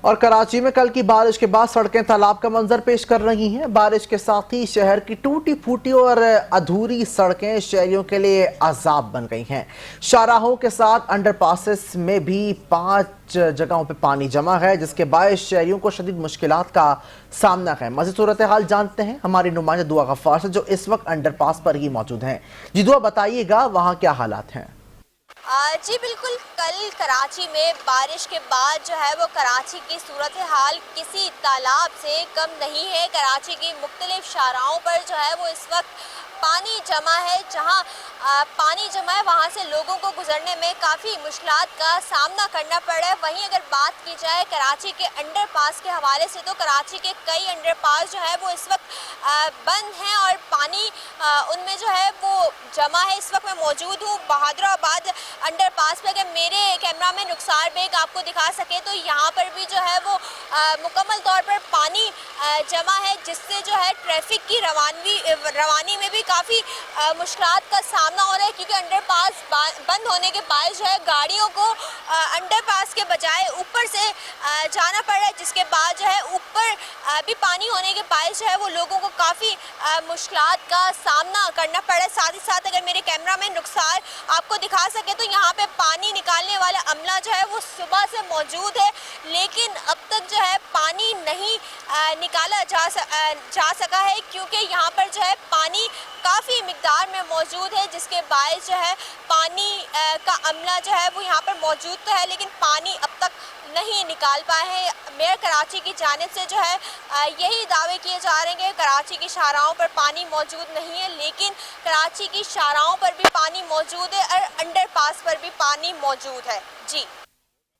और कराची में कल की बारिश के बाद सड़कें तालाब का मंजर पेश कर रही हैं। बारिश के साथ ही शहर की टूटी फूटी और अधूरी सड़कें शहरियों के लिए अजाब बन गई हैं। शाहराहों के साथ अंडरपासेस में भी 5 जगहों पे पानी जमा है, जिसके बायस शहरियों को शदीद मुश्किलात का सामना है। मज़ीद सूरत हाल जानते हैं हमारी नुमाइंदा दुआ गफ्फार से, जो इस वक्त अंडरपास पर ही मौजूद हैं। जी दुआ, बताइएगा वहाँ क्या हालात हैं? जी बिल्कुल, कल कराची में बारिश के बाद जो है वो कराची की सूरत हाल किसी तालाब से कम नहीं है। कराची की मुख्तलिफ शाहराहों पर जो है वो इस वक्त पानी जमा है। जहां पानी जमा है वहां से लोगों को गुजरने में काफ़ी मुश्किलात का सामना करना पड़ रहा है। वहीं अगर बात की जाए कराची के अंडरपास के हवाले से, तो कराची के कई अंडरपास जो है वो इस वक्त बंद हैं और पानी उनमें जो है वो जमा है। इस वक्त मैं मौजूद हूँ बहादुराबाद अंडरपास पे। अगर मेरे कैमरा में नुकसार बेग आपको दिखा सके तो यहाँ पर भी जो है वो मुकम्मल तौर पर पानी जमा है, जिससे जो है ट्रैफिक की रवानी में भी काफ़ी मुश्किलात का सामना हो रहा है, क्योंकि अंडरपास बंद होने के बाद जो है गाड़ियों को अंडरपास के बजाय ऊपर से जाना पड़ रहा है, जिसके बाद जो है ऊपर भी पानी होने के बाद जो है वो लोगों को काफ़ी मुश्किलात का सामना करना पड़ रहा है। साथ ही साथ अगर मेरे कैमरा में नुकसार आपको दिखा सके तो यहाँ पे पानी निकालने वाला अमला जो है वो सुबह से मौजूद है, लेकिन अब तक जो है पानी नहीं निकाला जा सका है, क्योंकि यहाँ पर जो है पानी काफ़ी मिकदार में मौजूद है, जिसके बायस जो है पानी का अमला जो है वो यहाँ पर मौजूद तो है, लेकिन पानी अब तक नहीं निकाल पाए हैं। मेयर कराची की जानिब से जो है यही दावे किए जा रहे हैं कि कराची की शाहराहों पर पानी मौजूद नहीं है, लेकिन कराची की शाहराहों पर भी पानी मौजूद है और अंडरपास पर भी पानी मौजूद है। जी।